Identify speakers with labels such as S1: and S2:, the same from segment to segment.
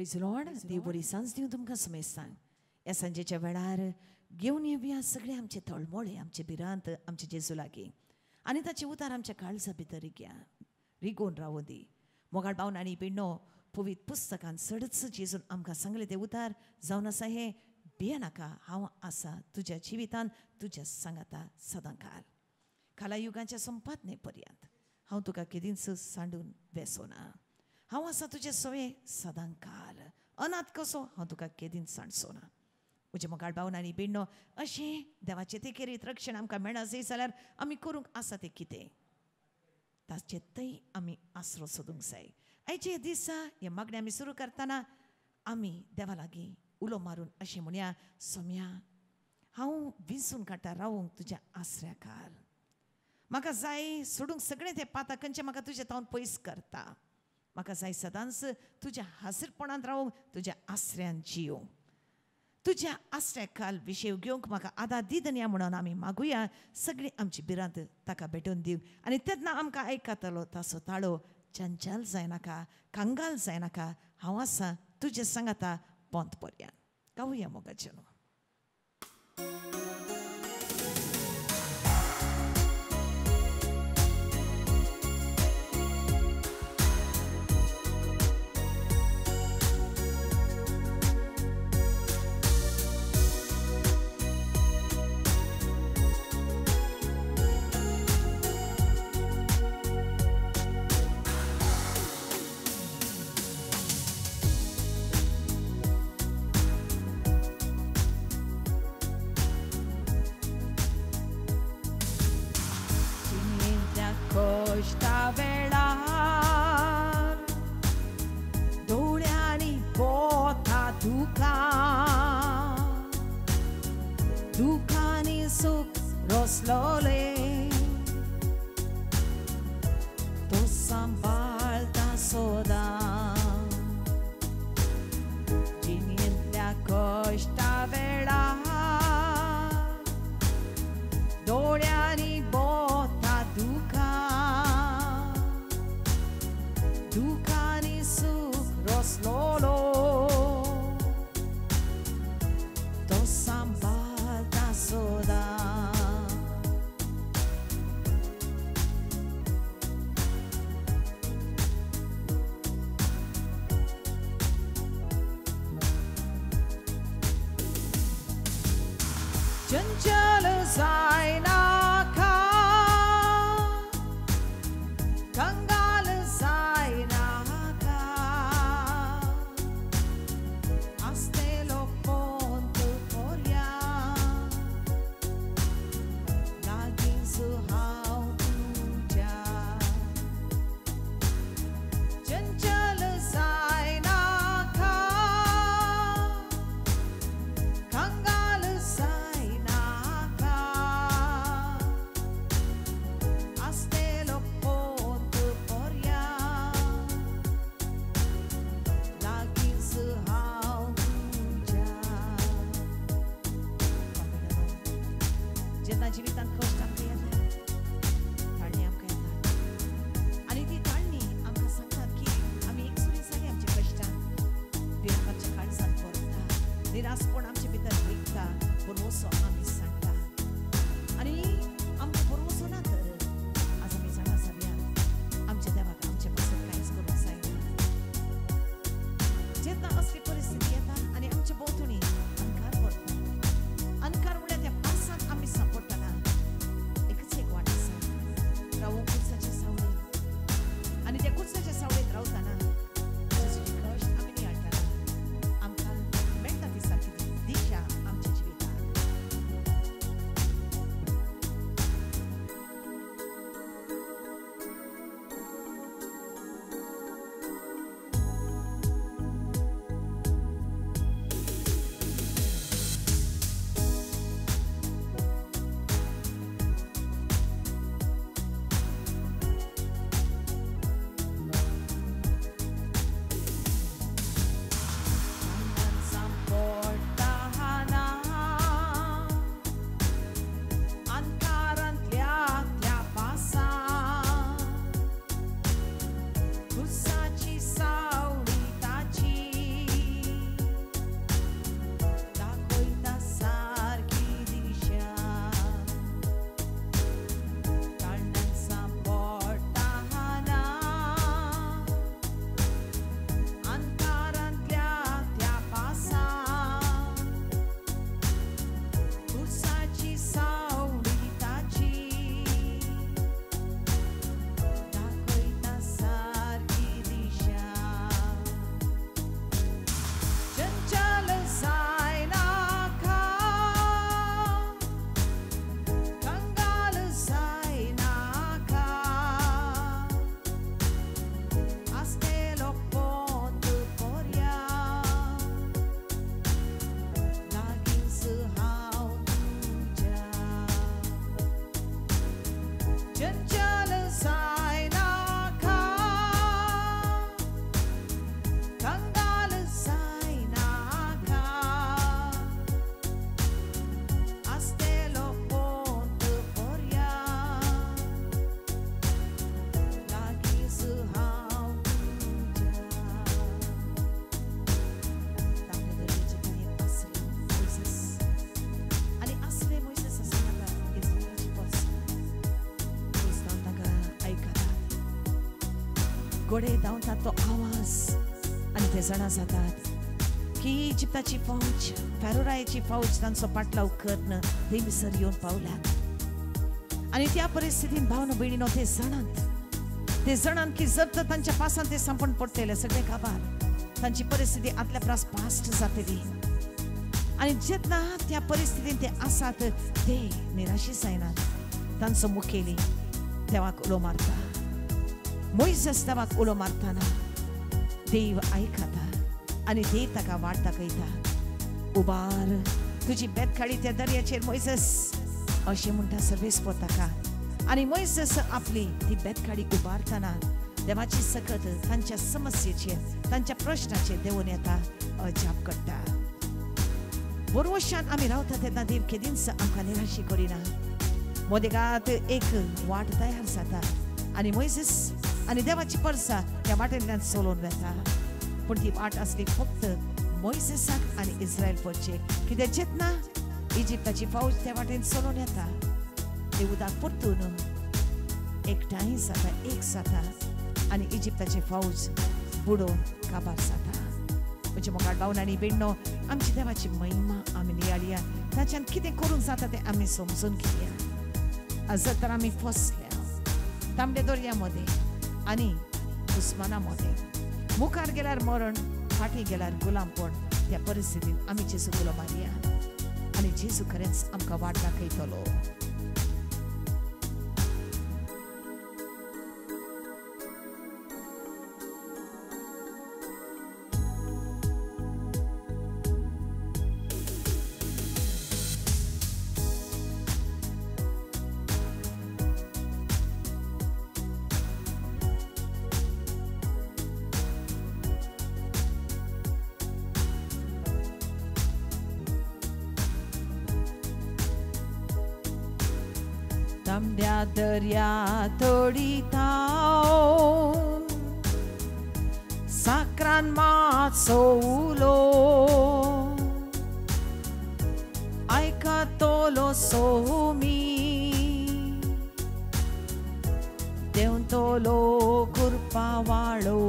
S1: Praise Lord. देव बरी सांज दिवं तुमकां समेस्तांक. ह्या सांजेच्या वेळार घेवन येवया सगळे आमचे तळमळे, आमचे भिरांत आमचे जेजू लागीं आनी ताचे उतार आमच्या काळजा भितर रिगोवन रावूं दी. मोगाळ बावन आनी पिण्णो पवित्र पुस्तकान सडच जेजून आमकां सांगले ते उतार जावन आसा हे भियेनाका, हांव आसा तुज्या जिवितान तुज्या सांगाता सदांकाल. खाला युगाच्या संपादने पर्यंत हांव तुका केदींच सांडून वेसोना. हांव आसा तुजे सोये सदांकाल. अनाथ कसो हांव तुका केदींच सांडचो ना. म्हजे मोगाळ बावन आनी भिण्णो अशें देवाचे ते खेरीत रक्षण आमकां मेळना जाल्यार आमी करूंक आसा तें कितें ताचे थंय आमी आसरो सोदूंक जाय. आयचे दिसा हे मागणी आमी सुरू करतना आमी देवा लागीं उलो मारून अशें म्हणया, सोम्या हांव विंसून काडटा रावूंक तुज्या आसऱ्या खाल. म्हाका जाय सोडूंक सगळें तें पातां खंयचें म्हाका तुजें तावन पयस करता. म्हाका जाय सदांच तुज्या हाजीरपणांत रावूंक, तुज्या आसऱ्यान जियोंक. तुज्या आसऱ्या खाल विशय घेवंक म्हाका आदार दिदन्या म्हणून आमी मागुया. सगळीं आमची भिरांत ताका भेटून दिवंक आनी तेन्ना आमकां आयकतलो ताचो ताळो चंचल जायनाका, कांगाल जायनाका. हांव आसा तुजे सांगाता पोंत पर्यंत. गावया मोगाचें. घोडे धांवतात तो आवाज आणि ते जाणा जातात की इजिप्ताची फौज फॅरोरायाची फौज तांचो पाटलाव करणं ते मिसर येऊन पावल्यात आणि त्या परिस्थितीत भावना बहिणीनो ते जाणात की जर तर त्यांच्या पासान ते संपून पडतले सगळे काबार त्यांची परिस्थिती आतल्या प्रास पास्ट जातली आणि जेतना त्या परिस्थितीत ते आसात ते निराशी जायनात तांचो मुखेली देवाक उलो मारता मोइसेस देवाक उलो मारताना देव ऐकता आणि देव ताका वाट दाखयता उबार तुझी बेतखाडी त्या दर्याचेर मोइसेस अशें म्हणटा सर्वेस्पो ताका आणि मोइसेस आपली ती बेतखाडी उबारताना देवाची सकत तांच्या समस्येचेर तांच्या प्रश्नाचेर देवून येता अजाप करता बोरवशान आमी रावता तेन्ना देव केदींच आमकां निराशी करिना मोदेगात एक वाट तयार जाता आणि मोइसेस आणि देवाची परसा त्या वाटेंतल्यान चलोवन वता पण ती वाट असली फक्त मोइसेसाक आणि इस्रायल पडचे कित्याक जेतना इजिप्ताची फौज त्या वाटेन चलोवन येता ते उदक परतून एकठांय जाता एक जाता आणि इजिप्ताची फौज बुडोवन काबार जाता म्हणजे मोगाळ भावना आनी भयणो आमची देवाची महिमा आमी नियाळया ताच्यान कितें करूंक जाता तें आमी समजून घेया जर तर आमी फसल्या तांबडे दर्यामध्ये आणि उस्मानामध्ये मुखार गेल्यार मरण फाटी गेल्यार गुलामपण त्या परिस्थितीत आमी जेजू गुलाम मारया आणि जेजू खरेंच आमकां वाट दाखयतलो तांबड्या दर्या तोडीता साकरान माचो उलो आयकतलो सोमी देंवतलो कुरपा वाळो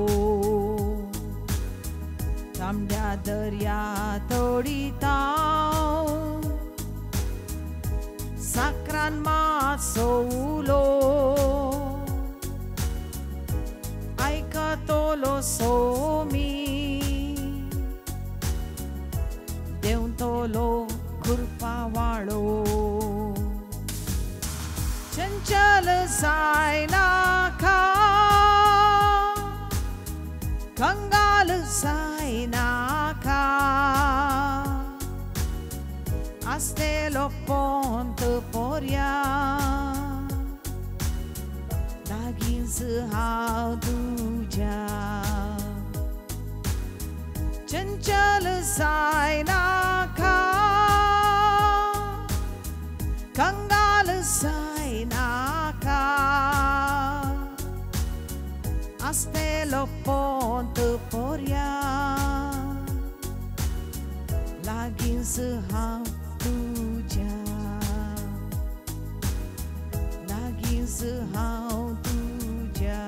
S1: तांबड्या दर्या तोडीता साकरान माचो उलो आयकतलो सोमी देंवतलो कुरपा वाळो चंचल जायनाका कंगाल जायनाका आसलेलो पोंत पोरया लागींच हांव तुज्या चंचल जायनाका कंगाल जायनाका आसलेलो पोंत पोरया लागींच हांव तुज्या लागींच हांव तुज्या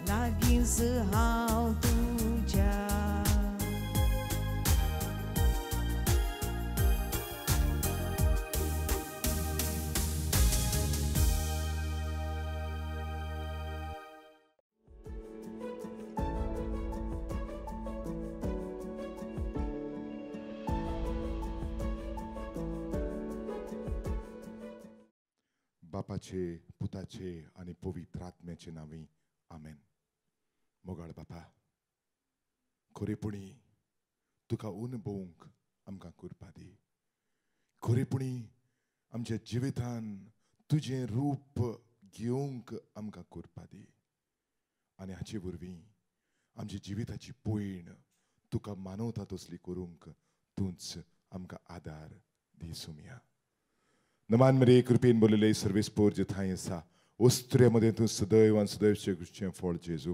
S1: लागींच हांव तुज्या
S2: बापाचे पुताचे आणि पवित्र आत्म्याचे नावी आमेन. मोगाळ बापा खरेपणी तुका अनुभवूंक आमकां करपा दी. खरेपणी आमच्या जिवितान तुझें रूप घेवंक आमकां करपा दी आनी हाचे वरवीं आमच्या जिविताची पयण तुका मानवता तसली करूंक तूंच आमकां आदार दी सुमिया. नमान मरे कृपेन बोलले सर्वेस्पोर जे थंय आसा ओस्त्र्यामध्ये तूं सदैव आनी सदैवचे कृष्ण फळ जेजू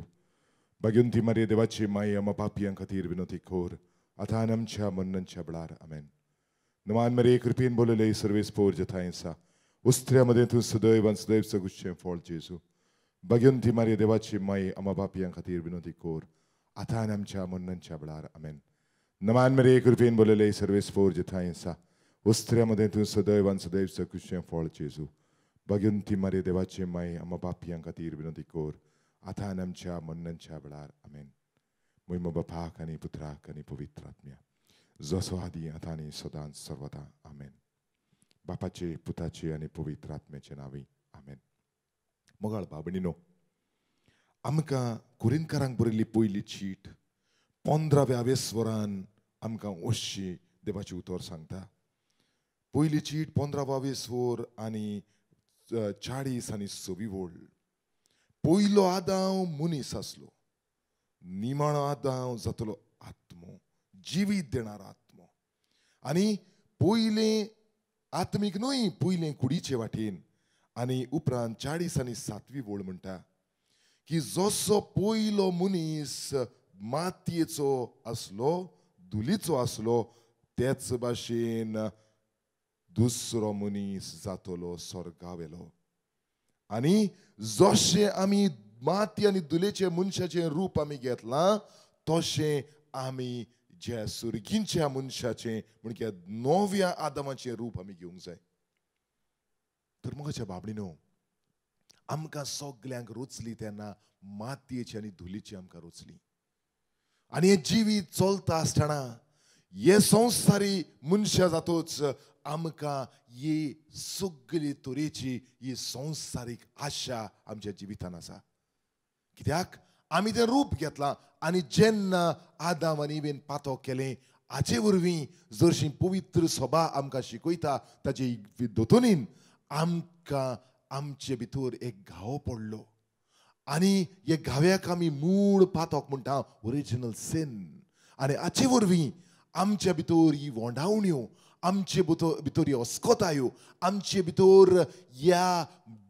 S2: भाग्यवंती मारे देवाची माई आम्हा पापयां खातीर विनोती खोर आतां आमच्या मरणाच्या वेळार आमेन. नमान मरे कृपेन बोलले सर्वेस्पोर जे थंय आसा ओस्त्र्यामध्ये तूं सदैव आनी सदैवचे कृष्ण फळ जेजू भगवंती मारी देवाची माई आम्हा बापयां खातीर विनोदी कोर आतां आनी आमच्या मन्नांच्या वेळार आमेन. नमान मेरे कृपेन बोलले सर्वेस्फोर जिथांय आसा वस्त्र्यामध्ये तूं सदैव आनी सदैव सकुशें फळ जेजू. भगवंती मारी देवाची माई आम्हा बापयां खातीर विनोदी कोर आतां आनी आमच्या मन्नांच्या वेळार आमेन. मोहिमा बापाक आनी पुत्राक आनी पवित्र आत्म्या जसो आदी आतां आनी सदांच सर्वदा आमेन. बापाचे पुताचे आनी पवित्र आत्म्याचे नांवी आमेन. मोगाळ बाबणीनो, आमकां कुरिंदकारांक बरयल्ली पयली चीट 15व्या स्वरान आमकां अशी देवाची उतर सांगता. पयली चीट 15वावे स्वर आनी 40 आनी 26 वोळ. पयलो आदाव मनीस आसलो, निमाणो आदाव जातलो आत्मो, जिवीत देणारा आत्मो. आनी पयलें आत्मीक न्हय, पयलें कुडीचे वाटेन. आनी उपरांत 40 आनी 7वी वोळ म्हणटा की जसो पयलो मनीस मातयेचो आसलो, धुलीचो आसलो, तेच भाशेन दुसरो मनीस जातलो स्वर्गावेलो. आनी जशे आमी माती आनी धुलेचे मनशाचें रूप आमी घेतलां, तशें आमी ज्या सुर्गींच्या मनशाचें म्हणजे नव्या आदमाचें रूप आमी घेवंक जाय. तर मोगाच्या बाबडीनो, आमकां सगल्यांक रोचली तेन्ना मातयेची आनी धुलीची आमकां रोचली. आनी हे जिवीत चलता आसतना हे संवसारी मनशा जातूच आमकां ही सगळी तरेची ही संवसारीक आशा आमच्या जिवितान आसा. कित्याक आमी तें रूप घेतलां. आनी जेन्ना आदाम आनी इवेन पातक केलें, हाचे वरवीं जरशी पवित्र सभा आमकां शिकयता ताचे दोतोनीन आमकां आमचे भितर एक घावो पडलो. आनी हे घाव्याक आमी मूळ पातक म्हणटा, ओरिजिनल सिन. आनी हाचे वरवीं आमच्या भितर ही वोंडावण्यो, आमचे भितर ह्यो अस्कोतायो, आमचे भितर ह्या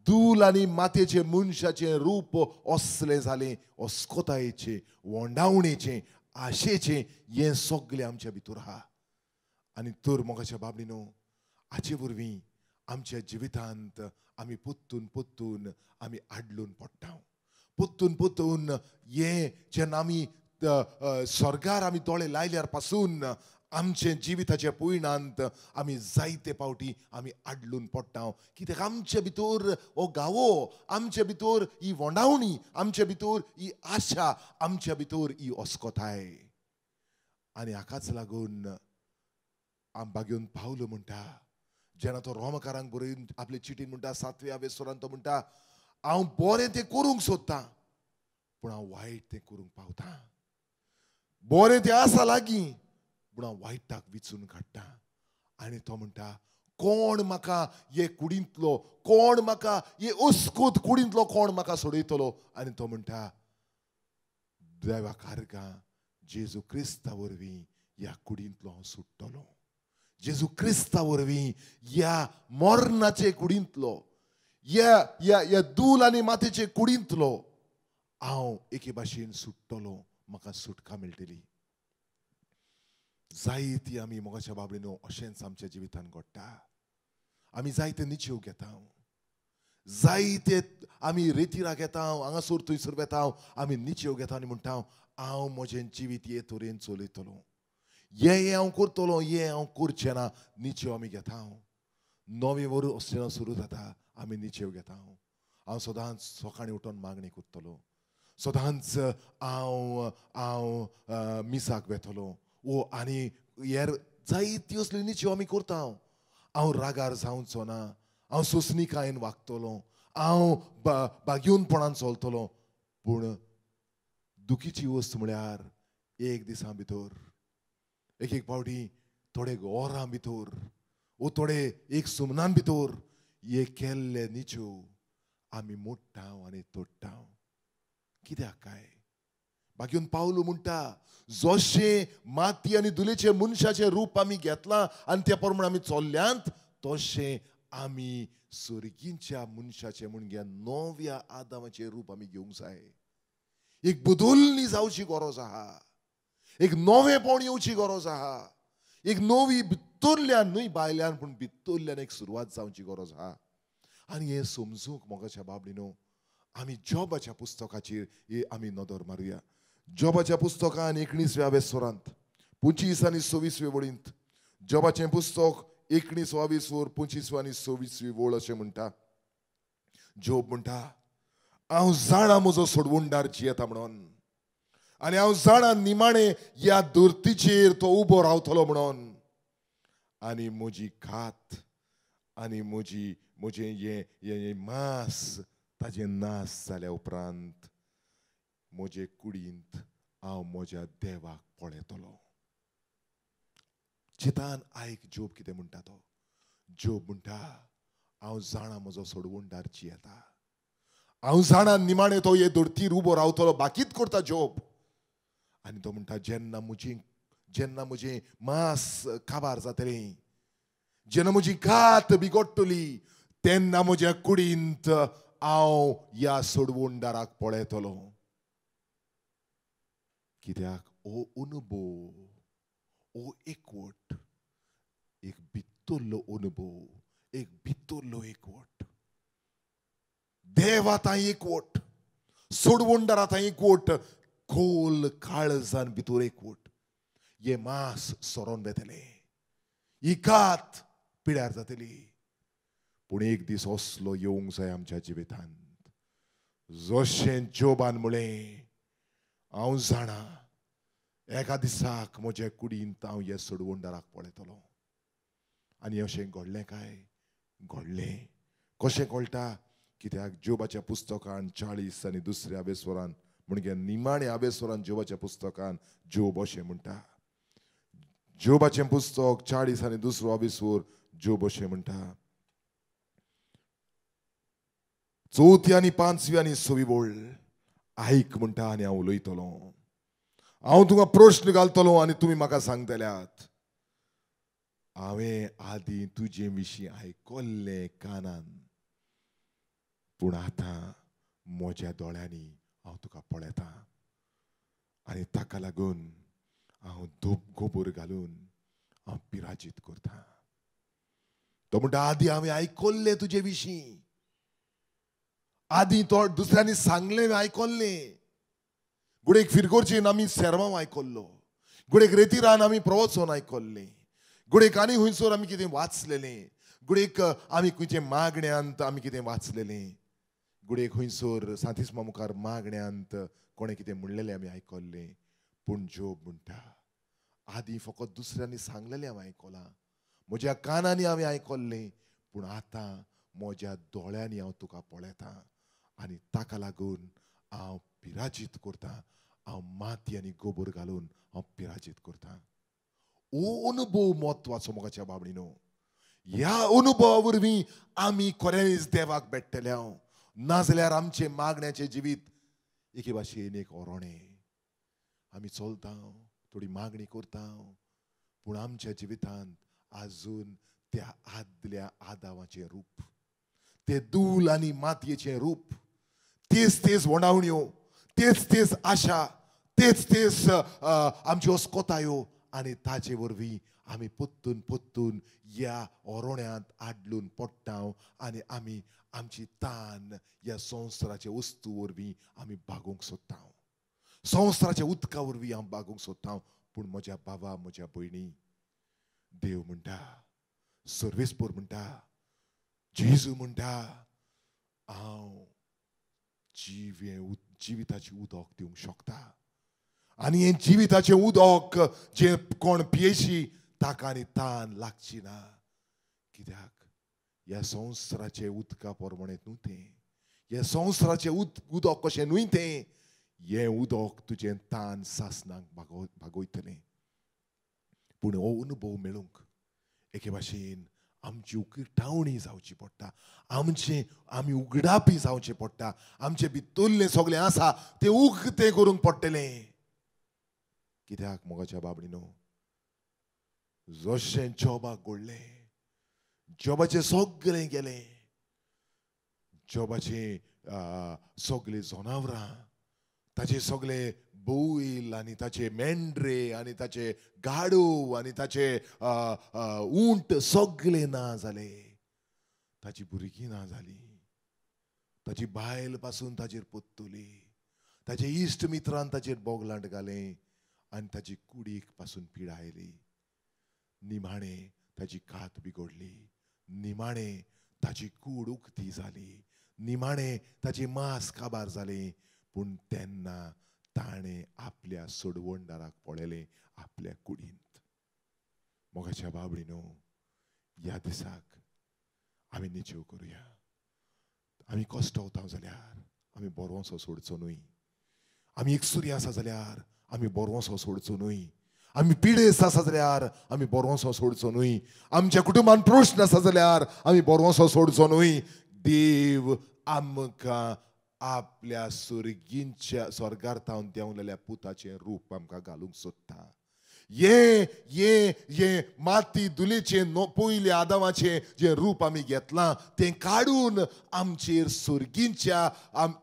S2: धूल आनी मातयेचे मनशाचें रूप असलें जालें. अस्कोतायेचें, वोंडावणेचें, आशेचें हें सगळें आमच्या भितर आहा. आनी तर मोगाच्या बाबडीनो, हाचे वरवीं आमच्या जिवितांत आमी पोत्तून पोत्तून आमी आडलून पडटा. पोत्तून पोत्तून हें जेन्ना आमी स्वर्गार आमी दोळे लायल्यार पासून आमचे जिविताच्या पयणांत आमी जायते पावटी आमी आडलून पडटा. कित्याक आमचे भितर हो घावो, आमचे भितर ही वोंडावणी, आमचे भितर ही आशा, आमच्या भितर ही अस्कोताय. आनी हाकाच लागून बागेवन पावलो म्हणटा, जेन्ना तो रोमकारांक बरयन आपले चिटीन म्हणटा 7व्या स्वरान तो म्हणटा, हांव बरें तें करूंक सोदतां पूण हांव वायट तें करूंक पावतां. बरें तें आसा लागीं पूण हांव वायटाक विचून काडटा. आनी तो म्हणटा, कोण म्हाका हे कुडींतलो, कोण म्हाका हे अस्कूत कुडींतलो कोण म्हाका सोडयतलो. आनी तो म्हणटा, देवा कारगां जेजू क्रिस्ता वरवीं ह्या कुडींतलो हांव सुट्टलो. जेजू क्रिस्ता वरवीं ह्या मरणाचे कुडींतलो, ह्या धूल आनी मातयेचे कुडींतलो हांव एके भाशेन सुट्टलो, म्हाका सुटका मेळटली. जायती आमी मोगाच्या बाबडीनो अशेंच आमच्या जिवितान घडटा. आमी जायते निश्चय घेता, जायते आमी रेतीराक येता, हांगासर थंयसर वेता, आमी निश्चय घेता आनी म्हणटा, हांव म्हजें जिवीत हे तरेन चलयतलो, हे हांव करतलो, हे हांव करचें ना. निश्चय आमी घेता. नवें वर आसतना सुरू जाता, आमी निश्चय घेता. हांव सदांच सकाळीं उठोन मागणी करतलो, सदांच हांव मिसाक वेतलो, ओ आनी हेर जायत्यो असल्यो निश्चय आमी करता. हांव रागार जावचो ना, हांव सोंसणिकायेन वागतलो, हांव बागेवनपणान चलतलो. पूण दुखीची वस्त म्हळ्यार एक दिसा भितर, एक पावटी थोडे वरां भितर, वो थोडे एक सुमनान भितर हे केल्ले निच्यो आमी मोडटा आनी तोडटा. कित्याक काय बागेवन पावलो म्हणटा, जशें माती आनी धुलेचे मनशाचें रूप आमी घेतलां आनी त्या प्रमाण आमी चल्ल्यांत, तशें आमी सुर्गींच्या मनशाचें म्हणजे नव्या आदामाचें रूप आमी घेवंक जाय. एक बदलणी जावची गरज आहा, एक नवेपण येवची गरज आहा, एक नवी भितरल्यान न्हय भायल्यान पूण भितरल्यान एक सुरवात जावची गरज आहा. आनी हें समजूंक मोगाच्या बाबडीनो आमी जॉबाच्या पुस्तकाचेर आमी नदर मारुया. जॉबाच्या पुस्तकान 19व्या वेसोरांत 25 आनी 26 वळींत जॉबाचें पुस्तक 19 22 25 आनी 26 वळ अशें म्हणटा. जॉब म्हणटा, हांव जाणा म्हजो सोडवणदार जियेता म्हणून, आनी हांव जाणा निमाणे ह्या धर्तीचेर तो उबो रावतलो म्हणून, आनी म्हजी खात आनी म्हजें हें मांस ताजें नास जाल्या उपरांत म्हजे कुडींत हांव म्हज्या देवाक पळयतलो. चितान आयक जॉब कितें म्हणटा तो. जॉब म्हणटा, हांव जाणा म्हजो सोडवणदार जियेता, हांव जाणा निमाणे तो हे धर्तीर उबो रावतलो. बाकीत करता जॉब. आनी तो म्हणटा, जेन्ना म्हजें मांस काबार जातलें, जेन्ना म्हजी खात बिगडटली, तेन्ना म्हज्या कुडींत हांव ह्या सोडवणदाराक पळयतलो. कित्याक हो अनुभव, हो एकवट, एक भितरलो अनुभव, एक भितरलो एकवट. देवात एकवट, सोडवणदारात एकवट, खोल काळजान भितर एकवट. हे मांस सोरोन वेतले, ही कात पिड्यार जातली. पूण एक दीस असलो येवंक जाय आमच्या जिवितांत, जशें जॉबान म्हळें, हांव जाणा एका दिसाक म्हज्या कुडींत हांव ह्या सोडवणदाराक पळयतलो. आनी अशें घडलें काय? घडलें. कशें कळटा? कित्याक जोबाच्या पुस्तकान 40 आनी 2 वेसोरान म्हणजे निमाण्या वेसोरान जोबाच्या पुस्तकान जोब अशें म्हणटा. जोबाचें पुस्तक 40 आनी 2 वेसोर जोब अशें म्हणटा. 4 आनी 5 आनी 6 वळ आयक म्हणटा आनी हांव उलयतलो. हांव तुका प्रश्न घालतलो आनी तुमी म्हाका सांगतल्यात. हांवें आदीं तुजे विशीं आयकल्लें कानान, पूण आतां म्हज्या दोळ्यांनी हांव तुका पळयतां. आनी ताका लागून हांव गोबोर घालून हांव पिराजीत करतां. तो म्हणटा, आदीं हांवें आयकल्लें तुजे विशीं, आदीं तो दुसऱ्यांनी सांगलें आयकल्लें. गुडेक फिरगोरचेन आमी सेर्मांव आयकल्लो, गुडेक रेतीरान आमी प्रवचन आयकल्लें, गुडेक आनी खंयसर आमी कितें वाचलेलें, गुडेक आमी खंयचे मागण्यांत आमी कितें वाचलेलें, गुडेक खंयसर सांतिस्मा मुखार मागण्यांत कोणें कितें म्हणलेलें आमी आयकल्लें. पूण जोब म्हणटा, आदीं फकत दुसऱ्यांनी सांगलेलें हांवें आयकलां, म्हज्या कानांनी हांवें आयकल्लें, पूण आतां म्हज्या दोळ्यांनी हांव तुका पळयतां. आनी ताका लागून हांव पिराजीत करतां. हांव माती आनी गोबर घालून हांव पिराजीत करतां. हो अनुभव म्हत्वाचो मोगाच्या बाबडीनो. ह्या अनुभवा वरवीं आमी खरेंच देवाक भेटतले. नाजाल्यार आमचे मागण्याचें जिवीत एके भाशेन एक ओरोणें. आमी चलता, थोडी मागणी करता, पूण आमच्या जिवितांत आजून त्या आदल्या आदामाचें रूप, ते धूल आनी मातयेचें रूप, तेच वणावण्यो, तेच आशा, तेच आमच्यो अस्कोतायो, आनी ताचे वरवीं आमी पोत्तून ह्या ओरोण्यांत आडलून पडटा. आनी आमी आमची तान ह्या संवसाराचे वस्तू वरवीं आमी भागोवंक सोदता, संवसाराच्या उदका वरवीं हांव भागोवंक सोदता. पूण म्हज्या बाबा, म्हज्या भयणी, देव म्हणटा, सर्वेस्पर म्हणटा, जेजू म्हणटा, हांव जिविताची उदक दिवंक शकता. आनी हें जिविताचें उदक जें कोण पियेशी ताका आनी तान लागची ना. कित्याक ह्या संवसाराचे उदका प्रमाणे न्हू तें, ह्या संवसाराचें उदक कशें न्हूय तें, हें उदक तुजें तान सासणाक भागयतलें. पूण हो अनुभव मेळूंक एके भाशेन आमची उक्तावणी जावची पडटा, आमी उगडापी जावचें पडटा. आमचें भितरलें सगळें आसा तें उक्तें करूंक पडटलें. कित्याक मोगाच्या बाबडीनो, जशें जॉबाक घडलें, जॉबाचें सगळें गेलें, जॉबाचें सगळीं जनावरां, ताचे सगळे बैल आनी ताचे मेंढरे आनी ताचे गाडो आनी ताचे ऊंट सगळे ना जाले, ताची भुरगीं ना जालीं, ताची बायल पासून ताचेर पोत्तुली, ताचे इश्ट मित्रान ताचेर बोगलांट घालें आनी ताची कुडीक पासून पिडायली. निमाणे ताची कात बिगडली, निमाणे ताची कूड उक्ती जाली, निमाणे ताचे मांस काबार जालें. पूण तेन्ना ताणें आपल्या सोडवणदाराक पळयलें आपल्या कुडींत. मोगाच्या बाबडीनो, ह्या दिसाक आमी निचेव करुया. आमी कश्टावता जाल्यार आमी बोरवोसो सोडचो न्हय. आमी एकसुरी आसा जाल्यार आमी बोरवोसो सोडचो न्हय. आमी पिडेस्त आसा जाल्यार आमी बोरवोसो सोडचो न्हय. आमच्या कुटुंबान प्रश्न आसा जाल्यार आमी बोरवोसो सोडचो न्हय. देव आमकां आपल्या स्वर्गार्थावन देंवलेल्या पुताचें रूप आमकां घालूंक सोदता. ये माती दुलेचे पयले आदामाचे जे रूप आमी घेतलां तें काडून आमचेर सुर्गींच्या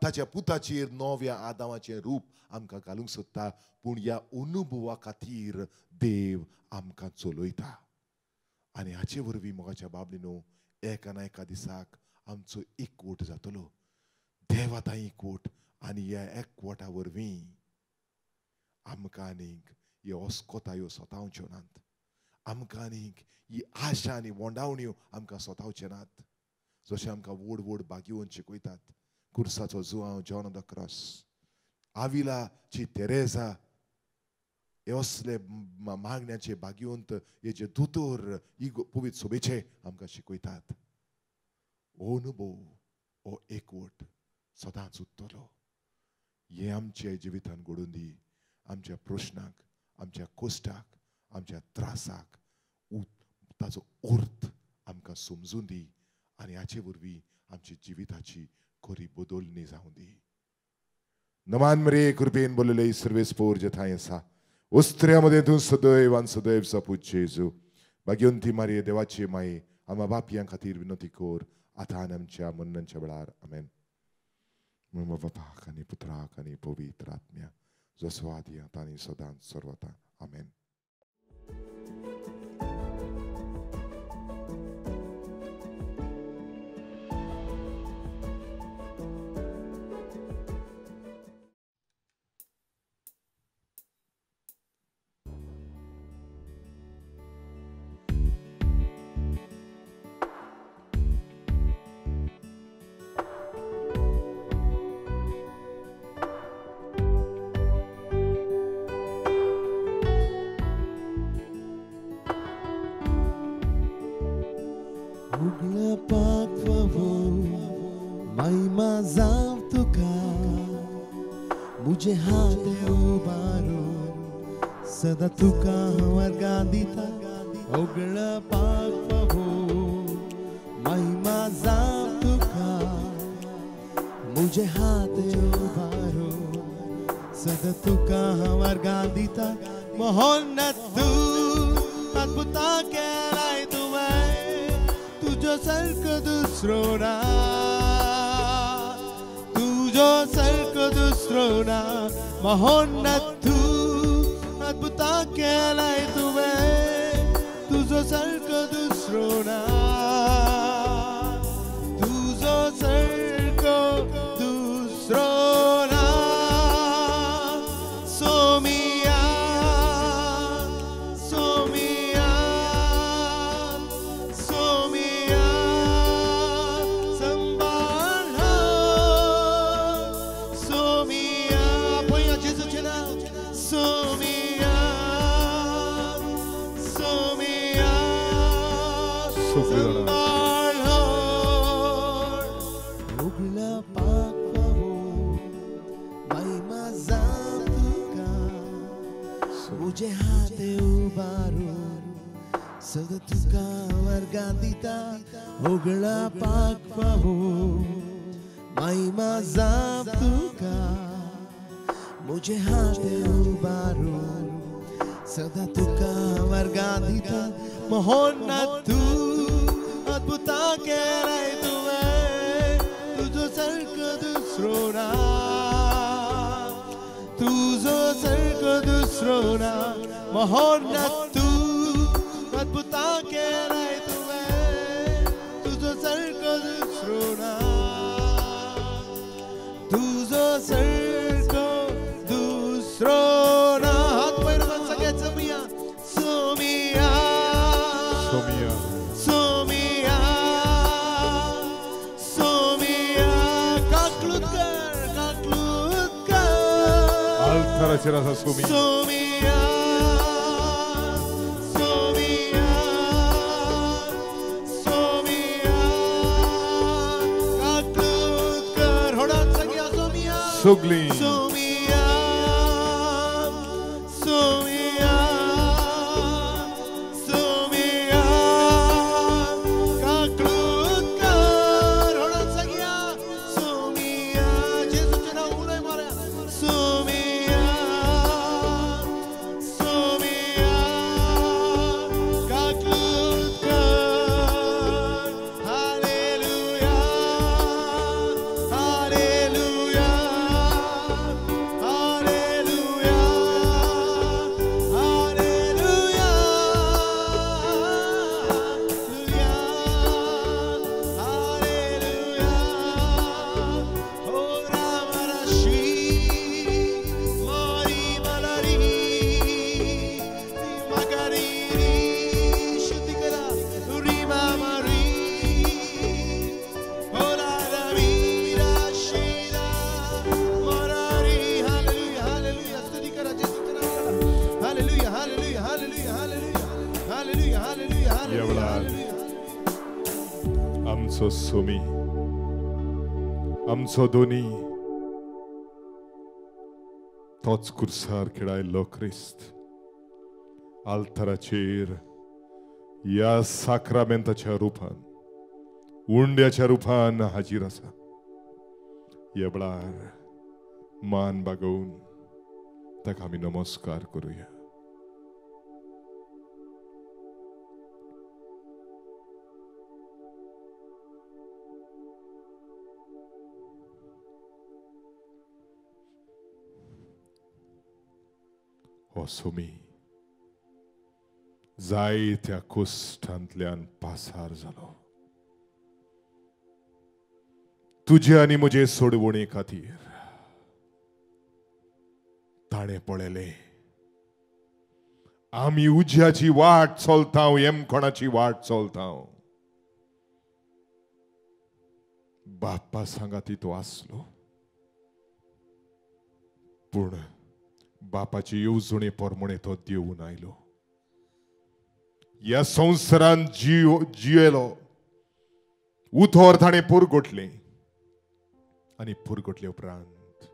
S2: ताच्या पुताचेर नव्या आदामाचें रूप आमकां घालूंक सोदता. पूण ह्या अनुभवा खातीर देव आमकां चलयता. आनी हाचे वरवीं मोगाच्या बाबडीनो, एका ना एका दिसाक आमचो एकवट जातलो. देवात एकवट, आनी ह्या एकवटा वरवीं आमकां आनीक हे ओस्कोतायो सोतावच्यो नात. आमकां आनीक ही आशा आनी वोंडावण्यो आमकां सोतावचे नात. जशें आमकां व्हड व्हड बागयोन शिकयतात. कुर्साचो जुआंव जॉन ऑफ द क्रॉस, आविलाची तेरेजा, हे असले मागण्याचे बागयोंत हे जे दोतोर ही पवित सोबेचे आमकां शिकयतात. हो अनुभव, हो एकवट सदांच उरतलो. हे आमच्या जिवितान घडोवन दी. आमच्या प्रश्नाक, आमच्या कोश्टाक, आमच्या त्रासाक ताचो अर्थ आमकां समजून दी. आनी हाचे वरवीं आमची जिविताची खरी बदलणी जावं दी. नमान मरे कृपेन बोलले सर्वेस्पोर जे थंय आसा, वस्त्र्यामध्ये तूं सदैव आनी सदैव सपूत जेजू. भाग्यवंती मारये देवाची माये, आम्हा बापयां खातीर विनंती कर आतां आनी आमच्या मरणाच्या वेळार. आमेन. बापाक आनी पुत्राक आनी पवित्र आत्म्या जसो आदी आतां आनी सदांच सर्वता. आमेन.
S3: मुझे हात उबारो सदा तुका वर्गा दिता. ओगळ पाक पवो महिमा जाव तुका. मुझे हात उबारो सदा तुका वर्गा दिता. मोहनत तू अद्भुता केलाय तुवें, तुझो सारक दुसरो ना, तुझो सारक दुसरो ना. मोहनत तू अद्भुता केलाय तुवें, तुझो सारक दुसरो ना, तुझो सारक दुसरो ना. सोमिया सोमिया सोमिया संभाळ सोमिया. पळया जेजूचें नांव. सोमिया सोमिया संभाळ. उगला पाक पवो महिमा जाव तुका. मुझे हात उबारो सदा तुका वर्गा दिता. उगला पाक पवो महिमा जाव तुका. मुझे हात उबारो सदा तुका वर्गा दिता. मोहनत तू अद्भुता केलाय तुवें, तुझो सारक दुसरो ना, तुझो सारक दुसरो ना. मोहनत तू अद्भुता केलाय तुवें, तुझो सारक दुसरो ना.
S2: altaraचेर आसा सोमी
S3: सोमिया सोमिया सोमिया काकूत कर होडात सगळ्या सोमिया
S2: सगळी
S3: सोमिया सोमिया सोमिया काकूत कर होडात सगळ्या सोमिया जेजूचे नाव उलय मारा सोमिया सोमिया काकूत कर hallelujah hallelujah hallelujah hallelujah hallelujah हो रामराशी मरी मलारी मगरी शुद्ध करा रीमा मरी हो रावीरा शीरा मरारी हालेलुया हालेलुया स्तुति करा जेसूचं नाव करा hallelujah hallelujah hallelujah hallelujah hallelujah hallelujah
S2: एवढा.
S3: हालेलुया
S2: आमचो सोमी आमचो दोनी तोच कुर्सार खेळायलो क्रिस्त आल्ताराचेर या साक्रामेंताच्या रूपान उंड्याच्या रूपान हाजीर आसा. ह्या वेळार मान बागोवन ताका आमी नमस्कार करूया. हो सोमी जायत्या कोश्टांतल्यान पासार जालो. तुजे आनी म्हजे सोडवणे खातीर ताणे पळयले आमी उज्याची वाट चलतांव येमकोणाची वाट चलतांव. बाप्पा सांगाती तो आसलो पूण बापाची येवजणे पोरमणे तो देऊन आयलो. या संवसारान जियेलो उथोर ताणें पुरगोटले आनी पुरगोटले उपरांत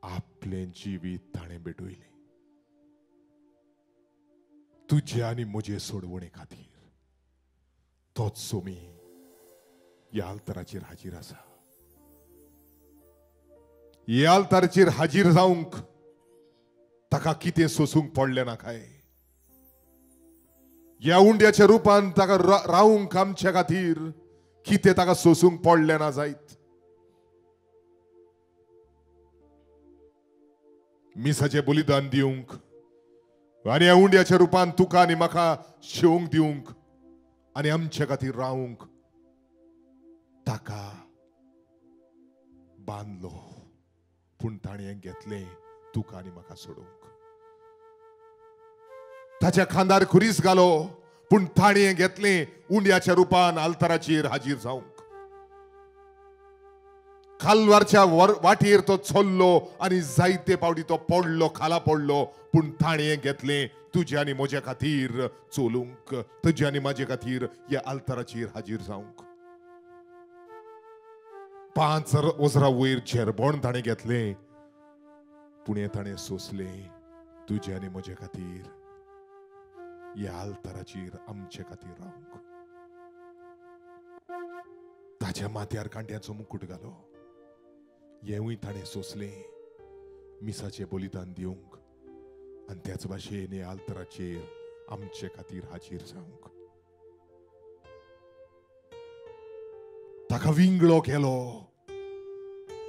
S2: आपले जिवीत ताणें बेडूयले तुजे आनी म्हजे सोडवणे खातीर. तोच सोमी ह्या आल्ताराचेर हाजीर आसा. ह्या आल्ताराचेर हाजीर जावंक ताका कितें सोसूंक पडलें ना काय. ह्या उंड्याच्या रूपान ताका रावंक आमच्या खातीर कितें ताका सोसूंक पडलें ना जायत. मिसाचें बलिदान दिवंक आनी ह्या उंड्याच्या रूपान तुका आनी म्हाका शेवंक दिवंक आनी आमच्या खातीर रावंक ताका बांदलो. पूण ताणें घेतलें तुका आनी म्हाका सोडूंक. ताच्या खांदार खुरीस घालो पूण ताणें घेतलें उंड्याच्या रूपान आल्ताराचेर हाजीर जावंक. खालवारच्या वाटेर तो चल्लो आनी जायते पावटी तो पडलो खाला पडलो पूण ताणें घेतलें तुजे आनी म्हजे खातीर चलूंक तुजे आनी म्हाजे खातीर ह्या आल्ताराचेर हाजीर जावंक. 5 ओजरां वयर झेरबोण ताणें घेतलें पूण हें ताणें सोंसलें तुजे आनी म्हजे खातीर ह्या आल्ताराचेर आमचे खातीर रावंक. ताच्या माथ्यार कांट्याचो मुकुट घालो हेंवूय ताणें सोंसलें मिसाचें बलिदान दिवंक आनी त्याच भाशेन ह्या आल्ताराचेर आमचे खातीर हाजीर जावंक. ताका विंगळो केलो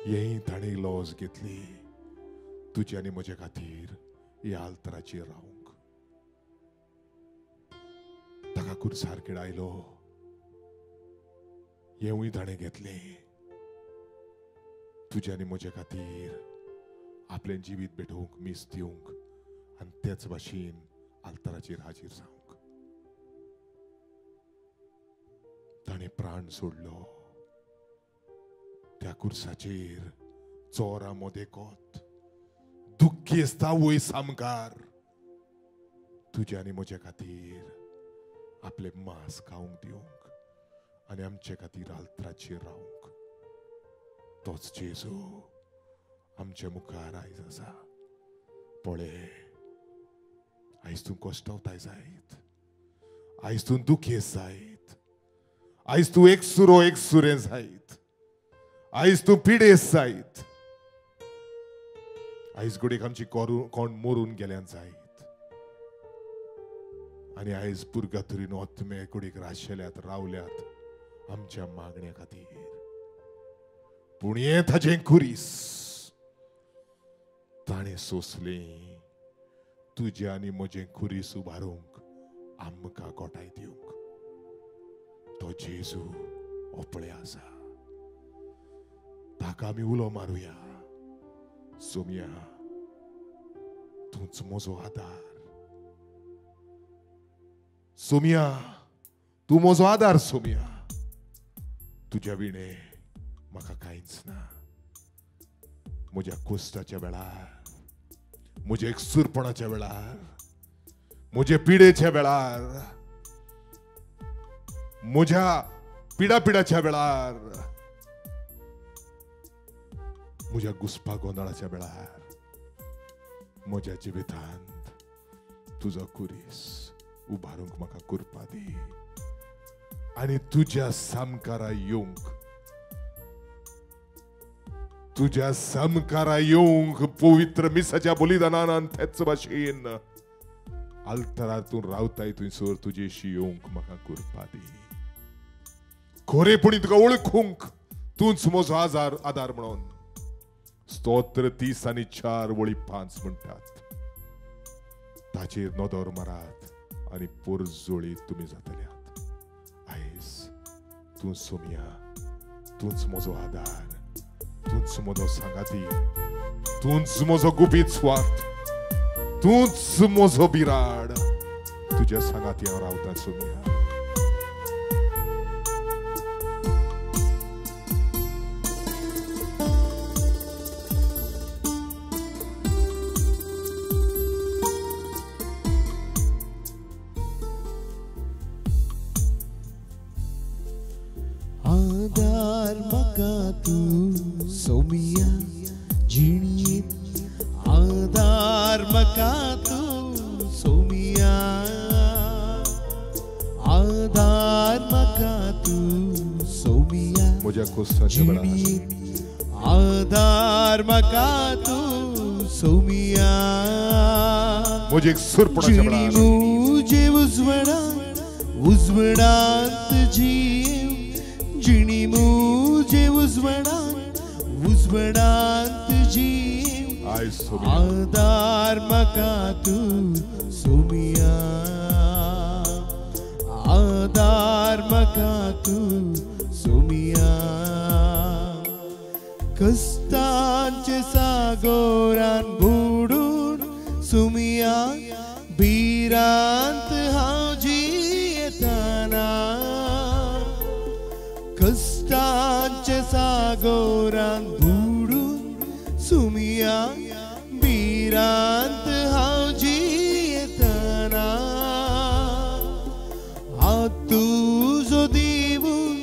S2: हेंय ताणें लॉज घेतली तुजे आनी म्हजे खातीर ह्या आल्ताराचेर रावंक. ताका कुर्सार खेळायलो हेंवूय ताणें घेतलें तुजे आनी म्हजे खातीर आपलें जिवीत भेटोवंक मीस दिवंक आनी तेच भाशेन आल्ताराचेर हाजीर जावंक. ताणें प्राण सोडलो त्या कुर्साचेर चोरा मोदेकोत दुख्खी असता वय सामकार तुझे आनी म्हजे खातीर आपले मांस खावंक दिवंक आनी आमचे खातीर आल्तराचेर रावंक तोच जेजू आमच्या मुखार आयज आसा. पळय, आयज तूं कश्टावताय जायत, आयज तूं दुखेस्त जायत, आयज तूं एकसुरें जायत, आयज तूं पिडेस्त जायत, आयज गुडेक आमची कोण मरून गेल्यान जायत आनी आयज पुर्गातुरीन ओतमे कुडीक राशेल्यात रावल्यात आमच्या मागण्या खातीर. पूण हें ताजें खुरीस ताणें सोंसलें तुजें आनी म्हजें खुरीस उबारूंक आमकां गोठाय दिवंक. तो जेजू ओपळे आसा, ताका आमी उलो मारुया. सोमया, तूंच म्हजो आदार. सोमया, तूं म्हजो आदार. सोमया, तुज्या विणे म्हाका कांयच ना. म्हज्या कोश्टाच्या वेळार, म्हज्या एकसुरपणाच्या वेळार, म्हजे पिडेच्या वेळार, म्हज्या पिडापिडाच्या वेळार, म्हज्या घुसपा गोंदळाच्या वेळार म्हज्या जिवितांत तुजो कुरीस उबारूंक म्हाका कृपा दी आनी तुज्या सामकारा येवंक पवित्र मिसाच्या बलिदानान तेच भाशेन आल्तरातून रावताय थंयसर तुजेशी येवंक म्हाका कृपा दी. खरेपणी तुका वळखूंक तूंच म्हजो आदार म्हणून. स्तोत्र 30 आनी 4 वळी 5 म्हणटात. ताचेर नदर मारात आनी पोरजोळी तुमी जातल्यात. आयज तूं सोमया, तूंच म्हजो आदार, तूंच म्हजो सांगाती, तूंच म्हजो गुपीत स्वार्थ, तूंच म्हजो बिराड. तुज्या सांगाती हांव रावता सोमया.
S3: आदार म्हाका तूं सोमया जिणेंत. आदार म्हाका तूं सोमया. आदार म्हाका तूं सोमया
S2: म्हज्या कोश्टाच्या वेळार.
S3: आदार म्हाका तूं सोमया.
S2: म्हजे एकसुरपणाच्या वेळार.
S3: मुजे उजवडांत जीव. जिणी मुजे उजवडांत जीव. आदार म्हाका तूं सोमया. आदार म्हाका तूं सोमया. कश्टांचे सागोरान बुडून सोमया बिरांत हांव जियेताना. कश्टांचे सागोरान बुडून सोमया बिरांत हांव जियेताना. हांव तुजो दिवून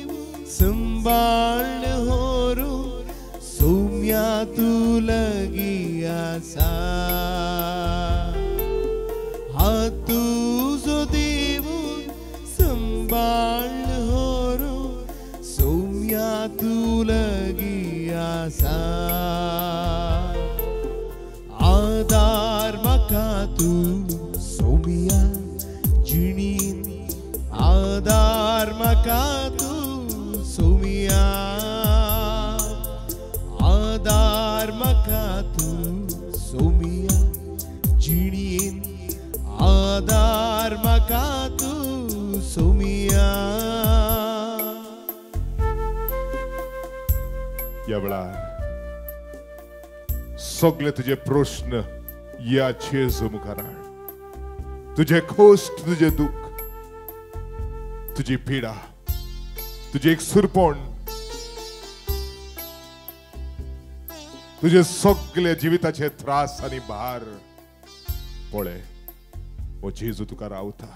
S3: संभाळण व्हरून सोमया तूं लागीं आसा. हांव तुजो दिवून संभाळण व्हरून सोमया तूं लागीं आसा. आदार म्हाका तूं सोमया जिणेंत. आदार म्हाका तूं सोमया. आदार म्हाका तूं सोमया जिणेंत. आदार म्हाका तूं सोमया.
S2: ह्या वेळार सगळे तुजे प्रश्न या जेजू मुखार हाड. तुझे खोस्ट, तुझे दुःख, तुझी पिडा, तुझे एकसुरपण, तुझे सगळे जिविताचे त्रास आणि भार पळे ओ जेजू तुका रावता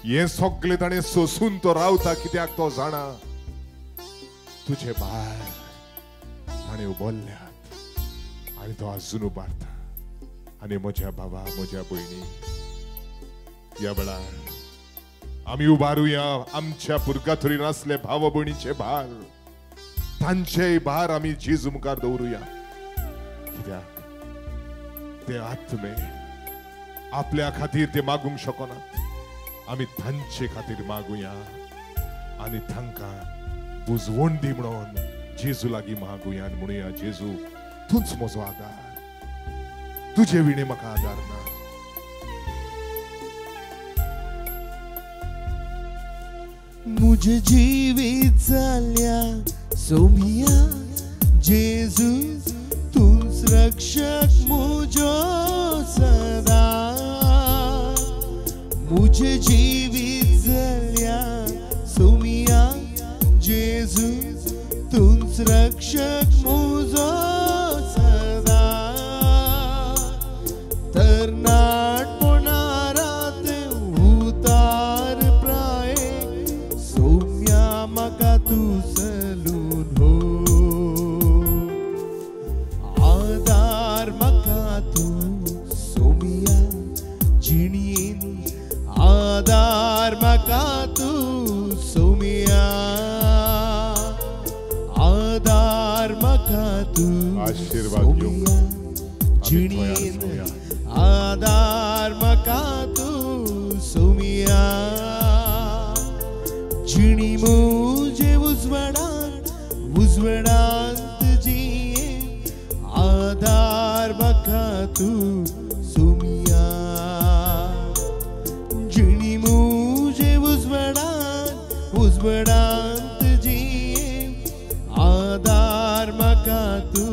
S2: हे सगळे ताणे सोसून तो रावता कित्याक तो जाणा तुझे भार ताणे उबरल्यात आणि तो अजून उबारता आणि म्हज्या भावा म्हज्या भयणी या वेळार आम्ही उबारूया आमच्या पुरगाथुरीन असले भाव भयणीचे भार तांचे भार आम्ही जेजू मुखार दवरूया कित्याक ते आत्मे आपल्या खातीर ते मागूंक शकनात आम्ही तांचे खातीर मागुया आणि तांकां बुजवण दी म्हणून जेजू लागीं मागुया आनी म्हणुया जेजू तूच म्हजो आदार तुझे विणे म्हाका आदार ना
S3: मुझे जीवित जाल्या सोमिया जेजू तूच रक्षक मुझो सदा मुझे जीवित जाल्या सोमिया जेजू तूच रक्षक मुझो सदा तरनाट पोणारात उतार प्राय सौम्या म्हाका तू सलून हो आदार म्हाका तू सोमिया जिणीन आदार म्हाका तू सोमिया आदार म्हाका तू
S2: आशीर्वाद
S3: सोमिया जिणीन आदार म्हाका तू सोमिया जिणी मुझे उजवडांत जिये आदार म्हाका तू सोमिया जिणी मुझे उजवडांत जिये आदार म्हाका तू